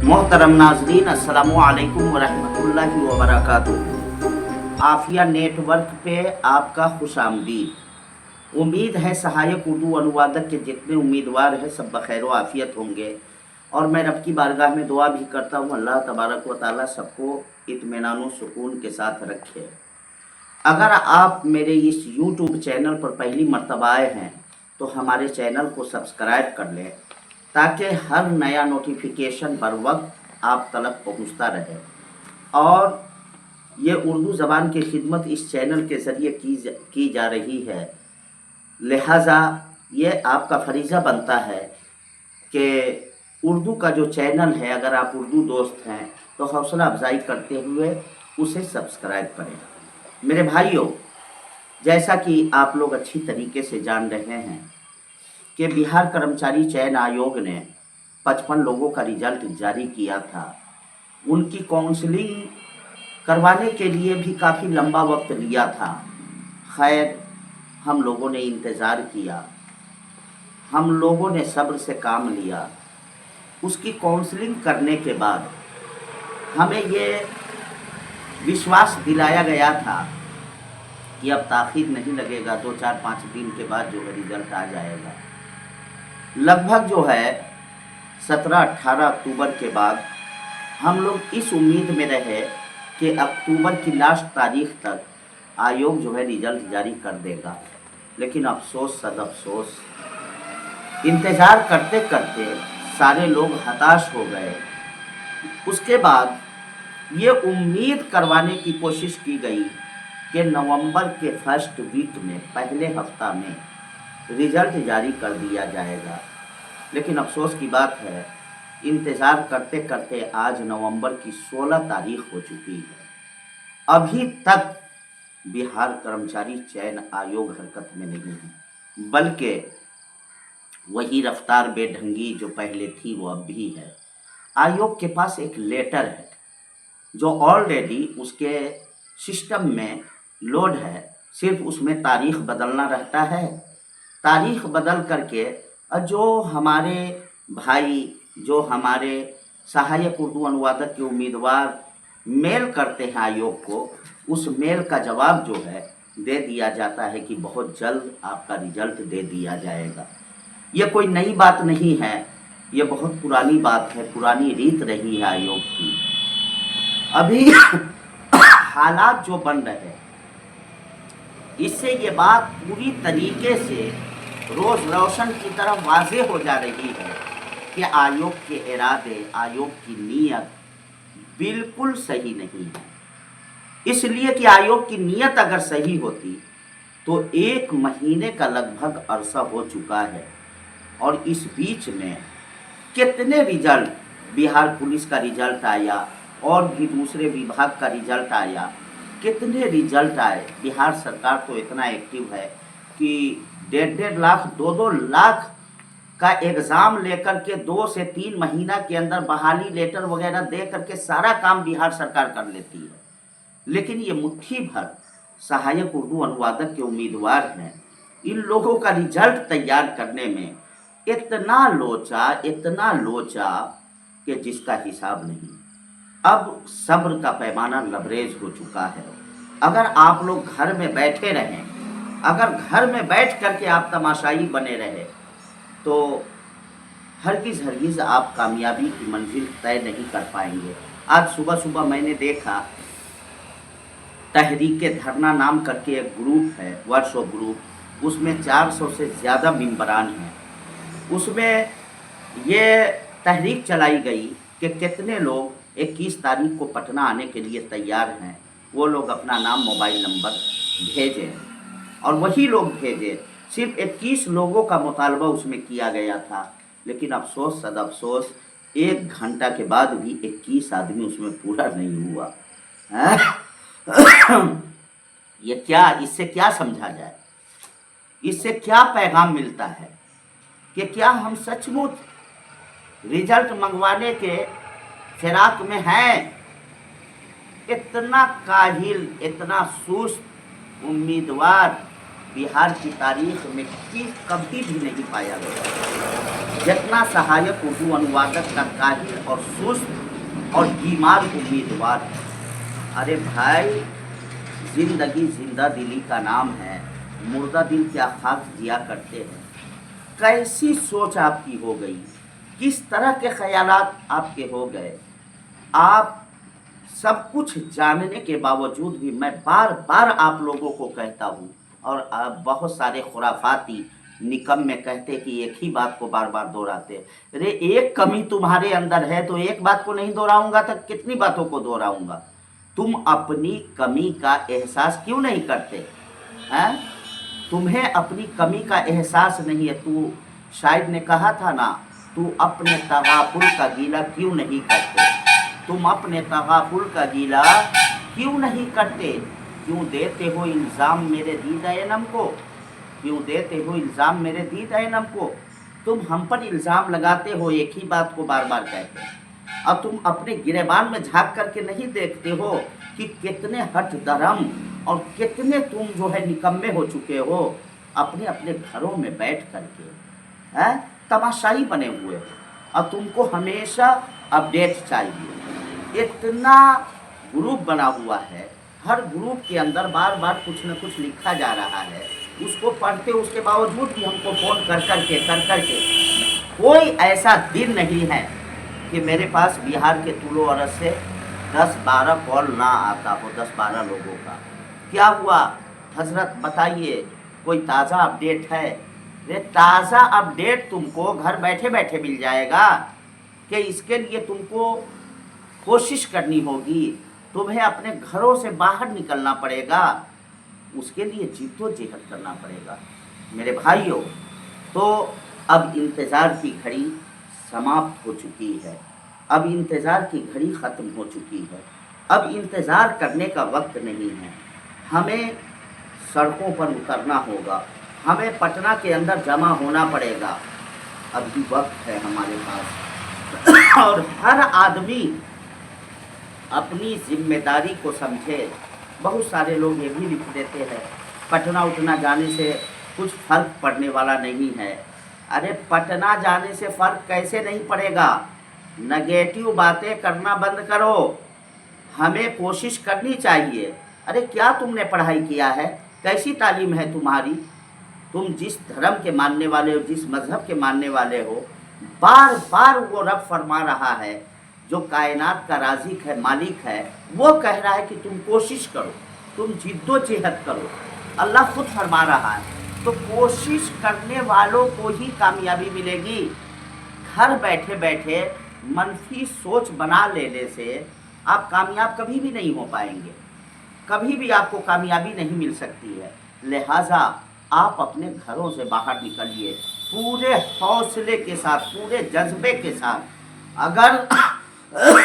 मोहतरम नाजरीन, अस्सलामु अलैकुम वरहमतुल्लाहि वबरकातुहू। आफिया नेटवर्क पे आपका खुश आमदीद। उम्मीद है सहायक उर्दू अनुवादक के जितने उम्मीदवार हैं सब बखैर व आफियत होंगे, और मैं रब की बारगाह में दुआ भी करता हूँ अल्लाह तबारक व ताला सबको इत्मीनान व सुकून के साथ रखे। अगर आप मेरे इस YouTube चैनल पर पहली मर्तबा आए हैं तो हमारे चैनल को सब्सक्राइब कर लें ताकि हर नया नोटिफिकेशन बर वक्त आप तक पहुंचता रहे। और ये उर्दू ज़बान की खिदमत इस चैनल के ज़रिए की जा रही है, लिहाजा ये आपका फरीज़ा बनता है कि उर्दू का जो चैनल है, अगर आप उर्दू दोस्त हैं तो हौसला अफजाई करते हुए उसे सब्सक्राइब करें। मेरे भाइयों, जैसा कि आप लोग अच्छी तरीके से जान रहे हैं कि बिहार कर्मचारी चयन आयोग ने 55 लोगों का रिजल्ट जारी किया था। उनकी काउंसलिंग करवाने के लिए भी काफ़ी लंबा वक्त लिया था। खैर, हम लोगों ने इंतज़ार किया, हम लोगों ने सब्र से काम लिया। उसकी काउंसलिंग करने के बाद हमें ये विश्वास दिलाया गया था कि अब ताख़ीर नहीं लगेगा, 2-4-5 दिन के बाद जो है रिज़ल्ट आ जाएगा। लगभग जो है 17-18 अक्टूबर के बाद हम लोग इस उम्मीद में रहे कि अक्टूबर की लास्ट तारीख तक आयोग जो है रिज़ल्ट जारी कर देगा। लेकिन अफसोस सद अफसोस, इंतज़ार करते करते सारे लोग हताश हो गए। उसके बाद ये उम्मीद करवाने की कोशिश की गई कि नवंबर के फर्स्ट वीक में, पहले हफ्ता में रिज़ल्ट जारी कर दिया जाएगा। लेकिन अफसोस की बात है, इंतज़ार करते करते आज नवंबर की 16 तारीख हो चुकी है। अभी तक बिहार कर्मचारी चयन आयोग हरकत में नहीं है, बल्कि वही रफ्तार बेढंगी जो पहले थी वो अब भी है। आयोग के पास एक लेटर है जो ऑलरेडी उसके सिस्टम में लोड है, सिर्फ उसमें तारीख बदलना रहता है। तारीख बदल करके जो हमारे भाई, जो हमारे सहायक उर्दू अनुवादक के उम्मीदवार मेल करते हैं आयोग को, उस मेल का जवाब जो है दे दिया जाता है कि बहुत जल्द आपका रिजल्ट दे दिया जाएगा। ये कोई नई बात नहीं है, ये बहुत पुरानी बात है, पुरानी रीत रही है आयोग की। अभी हालात जो बन रहे हैं, इससे ये बात पूरी तरीके से रोज़ रोशन की तरफ वाज़ेह हो जा रही है कि आयोग के इरादे, आयोग की नीयत बिल्कुल सही नहीं है। इसलिए कि आयोग की नीयत अगर सही होती तो 1 महीने का लगभग अरसा हो चुका है, और इस बीच में कितने रिजल्ट, बिहार पुलिस का रिजल्ट आया और भी दूसरे विभाग का रिजल्ट आया, कितने रिजल्ट आए। बिहार सरकार तो इतना एक्टिव है कि 1.5 लाख 2-2 लाख का एग्ज़ाम लेकर के 2 से 3 महीना के अंदर बहाली लेटर वगैरह दे करके सारा काम बिहार सरकार कर लेती है। लेकिन ये मुट्ठी भर सहायक उर्दू अनुवादक के उम्मीदवार हैं, इन लोगों का रिजल्ट तैयार करने में इतना लोचा कि जिसका हिसाब नहीं। अब सब्र का पैमाना लबरेज हो चुका है। अगर आप लोग घर में बैठे रहें, अगर घर में बैठ करके आप तमाशाई बने रहे तो हरगिज़ आप कामयाबी की मंजिल तय नहीं कर पाएंगे। आज सुबह सुबह मैंने देखा, तहरीक धरना नाम करके एक ग्रुप है, व्हाट्सएप ग्रुप, उसमें 400 से ज़्यादा मेंबरान हैं। उसमें ये तहरीक चलाई गई कि कितने लोग 21 तारीख को पटना आने के लिए तैयार हैं, वो लोग अपना नाम, मोबाइल नंबर भेजें। और वही लोग भेजे। सिर्फ 21 लोगों का मुतालबा उसमें किया गया था, लेकिन अफसोस सद अफसोस 1 घंटा के बाद भी 21 आदमी उसमें पूरा नहीं हुआ। ये क्या, इससे क्या समझा जाए, इससे क्या पैगाम मिलता है कि क्या हम सचमुच रिजल्ट मंगवाने के फिराक में हैं? इतना काहिल, इतना सुस्त उम्मीदवार बिहार की तारीख में कभी भी नहीं पाया गया। जितना सहायक उर्दू अनुवादक का काहिल और सुस्त और बीमार उम्मीदवार है। अरे भाई, जिंदगी जिंदा दिली का नाम है, मुर्दा दिल क्या खाक जिया करते हैं। कैसी सोच आपकी हो गई, किस तरह के ख्यालात आपके हो गए। आप सब कुछ जानने के बावजूद भी मैं बार बार आप लोगों को कहता हूँ, और बहुत सारे खुराफाती निकम्मे कहते कि एक ही बात को बार बार दोहराते। अरे एक कमी तुम्हारे अंदर है तो एक बात को नहीं दोहराऊंगा तो कितनी बातों को दोहराऊंगा। तुम अपनी कमी का एहसास क्यों नहीं करते हैं? तुम्हें अपनी कमी का एहसास नहीं है। तू शायद ने कहा था ना, तू अपने तगाफुल का गीला क्यों नहीं करते। तुम अपने तगाफुल का गीला क्यों नहीं करते। क्यों देते हो इल्ज़ाम मेरे दीद एनम को, क्यों देते हो इल्ज़ाम मेरे दीद एनम को। तुम हम पर इल्ज़ाम लगाते हो, एक ही बात को बार बार कहते हो। अब तुम अपने गिरेबान में झांक करके नहीं देखते हो कि कितने हठ धर्म और कितने तुम जो है निकम्मे हो चुके हो। अपने अपने घरों में बैठ करके हैं तमाशाई बने हुए हो, और तुमको हमेशा अपडेट चाहिए। इतना ग्रुप बना हुआ है, हर ग्रुप के अंदर बार बार कुछ न कुछ लिखा जा रहा है। उसको पढ़ते उसके बावजूद भी हमको फ़ोन कर करके कोई ऐसा दिन नहीं है कि मेरे पास बिहार के तुलो अरज से 10-12 कॉल ना आता हो, 10-12 लोगों का। क्या हुआ हजरत बताइए, कोई ताज़ा अपडेट है? ये ताज़ा अपडेट तुमको घर बैठे बैठे मिल जाएगा कि इसके लिए तुमको कोशिश करनी होगी, तुम्हें अपने घरों से बाहर निकलना पड़ेगा, उसके लिए जिद्दोजहद करना पड़ेगा मेरे भाइयों। तो अब इंतज़ार की घड़ी समाप्त हो चुकी है, अब इंतज़ार की घड़ी ख़त्म हो चुकी है। अब इंतज़ार करने का वक्त नहीं है, हमें सड़कों पर उतरना होगा, हमें पटना के अंदर जमा होना पड़ेगा। अभी वक्त है हमारे पास और हर आदमी अपनी जिम्मेदारी को समझे। बहुत सारे लोग ये भी लिख देते हैं पटना उठना जाने से कुछ फ़र्क पड़ने वाला नहीं है। अरे पटना जाने से फ़र्क कैसे नहीं पड़ेगा। नेगेटिव बातें करना बंद करो, हमें कोशिश करनी चाहिए। अरे क्या तुमने पढ़ाई किया है, कैसी तालीम है तुम्हारी, तुम जिस धर्म के मानने वाले हो, जिस मज़हब के मानने वाले हो, बार बार वो रब फरमा रहा है जो कायनात का राज़िक है, मालिक है, वो कह रहा है कि तुम कोशिश करो, तुम जिद्दोजहद करो। अल्लाह खुद फरमा रहा है। तो कोशिश करने वालों को ही कामयाबी मिलेगी। घर बैठे बैठे मनफी सोच बना लेने से आप कामयाब कभी भी नहीं हो पाएंगे, कभी भी आपको कामयाबी नहीं मिल सकती है। लिहाजा आप अपने घरों से बाहर निकलिए पूरे हौसले के साथ, पूरे जज्बे के साथ। अगर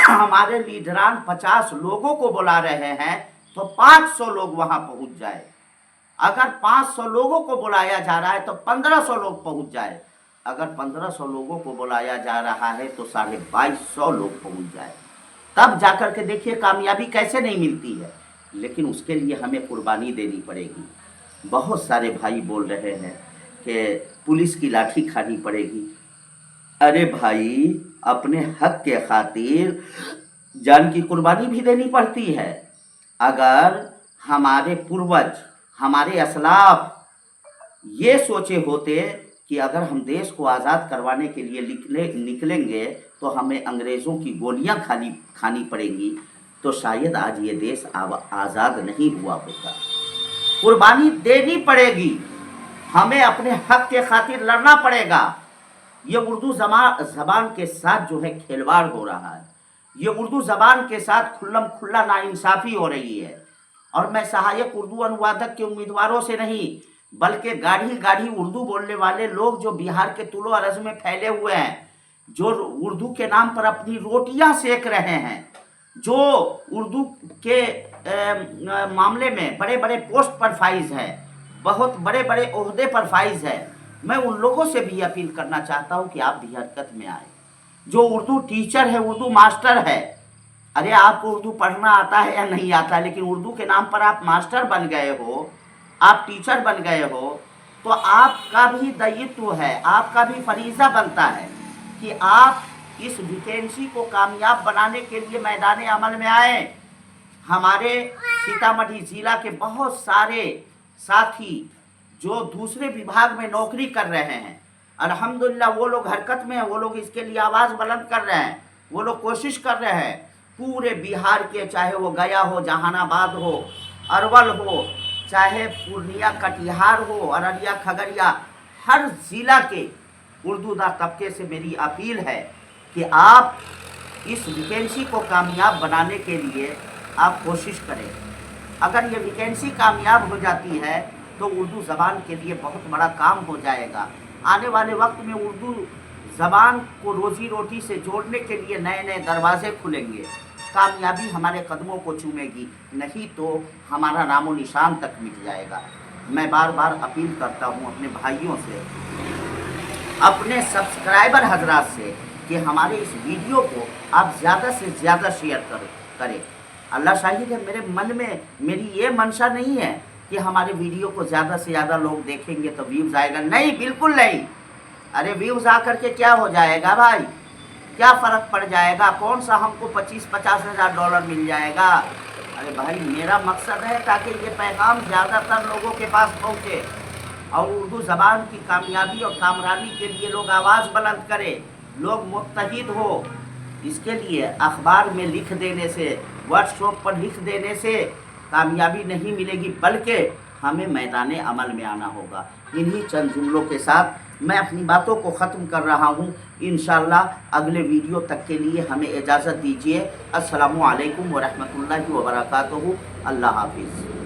हमारे लीडरान 50 लोगों को बुला रहे हैं तो 500 लोग वहां पहुंच जाए। अगर 500 लोगों को बुलाया जा रहा है तो 1500 लोग पहुंच जाए। अगर 1500 लोगों को बुलाया जा रहा है तो 2250 लोग पहुंच जाए। तब जाकर के देखिए कामयाबी कैसे नहीं मिलती है, लेकिन उसके लिए हमें कुर्बानी देनी पड़ेगी। बहुत सारे भाई बोल रहे हैं कि पुलिस की लाठी खानी पड़ेगी। अरे भाई, अपने हक के खातिर जान की कुर्बानी भी देनी पड़ती है। अगर हमारे पूर्वज, हमारे असलाफ ये सोचे होते कि अगर हम देश को आज़ाद करवाने के लिए निकलेंगे तो हमें अंग्रेज़ों की गोलियां खानी पड़ेंगी, तो शायद आज ये देश आज़ाद नहीं हुआ होता। कुर्बानी देनी पड़ेगी, हमें अपने हक के खातिर लड़ना पड़ेगा। ये उर्दू ज़बान के साथ जो है खिलवाड़ हो रहा है, ये उर्दू ज़बान के साथ खुल्लम खुल्ला नाइंसाफ़ी हो रही है। और मैं सहायक उर्दू अनुवादक के उम्मीदवारों से नहीं, बल्कि गाढ़ी गाढ़ी उर्दू बोलने वाले लोग जो बिहार के तुलो अरज में फैले हुए हैं, जो उर्दू के नाम पर अपनी रोटियां सेक रहे हैं, जो उर्दू के मामले में बड़े बड़े पोस्ट पर फाइज है, बहुत बड़े बड़े ओहदे पर फाइज है, मैं उन लोगों से भी अपील करना चाहता हूं कि आप भी हरकत में आए। जो उर्दू टीचर है, उर्दू मास्टर है, अरे आपको उर्दू पढ़ना आता है या नहीं आता, लेकिन उर्दू के नाम पर आप मास्टर बन गए हो, आप टीचर बन गए हो तो आपका भी दायित्व है, आपका भी फरीज़ा बनता है कि आप इस वैकेंसी को कामयाब बनाने के लिए मैदान अमल में आए। हमारे सीतामढ़ी ज़िला के बहुत सारे साथी जो दूसरे विभाग में नौकरी कर रहे हैं, अल्हम्दुलिल्लाह वो लोग हरकत में हैं, वो लोग इसके लिए आवाज़ बुलंद कर रहे हैं, वो लोग कोशिश कर रहे हैं। पूरे बिहार के, चाहे वो गया हो, जहानाबाद हो, अरवल हो, चाहे पूर्णिया, कटिहार हो, अररिया, खगड़िया, हर ज़िला के उर्दूदा तबके से मेरी अपील है कि आप इस वैकेंसी को कामयाब बनाने के लिए आप कोशिश करें। अगर ये वैकेंसी कामयाब हो जाती है तो उर्दू ज़बान के लिए बहुत बड़ा काम हो जाएगा। आने वाले वक्त में उर्दू ज़बान को रोज़ी रोटी से जोड़ने के लिए नए नए दरवाज़े खुलेंगे, कामयाबी हमारे कदमों को चूमेगी, नहीं तो हमारा नामो निशान तक मिट जाएगा। मैं बार बार अपील करता हूँ अपने भाइयों से, अपने सब्सक्राइबर हजरात से कि हमारे इस वीडियो को आप ज़्यादा से ज़्यादा शेयर करें। अल्लाह शाहिद है, मेरे मन में मेरी ये मंशा नहीं है कि हमारे वीडियो को ज़्यादा से ज़्यादा लोग देखेंगे तो व्यूज़ आएगा, नहीं, बिल्कुल नहीं। अरे व्यूज़ आकर के क्या हो जाएगा भाई, क्या फ़र्क पड़ जाएगा, कौन सा हमको 25-50 हज़ार डॉलर मिल जाएगा। अरे भाई, मेरा मकसद है ताकि ये पैगाम ज़्यादातर लोगों के पास पहुँचे और उर्दू ज़बान की कामयाबी और कामरानी के लिए लोग आवाज़ बुलंद करें, लोग मुत्तहिद हो। इसके लिए अखबार में लिख देने से, व्हाट्सएप पर लिख देने से कामयाबी नहीं मिलेगी, बल्कि हमें मैदान अमल में आना होगा। इन्हीं चंद जुमलों के साथ मैं अपनी बातों को ख़त्म कर रहा हूँ। इंशाअल्लाह अगले वीडियो तक के लिए हमें इजाज़त दीजिए। अस्सलामु अलैकुम व रहमतुल्लाहि व बरकातुहू। अल्लाह हाफिज़।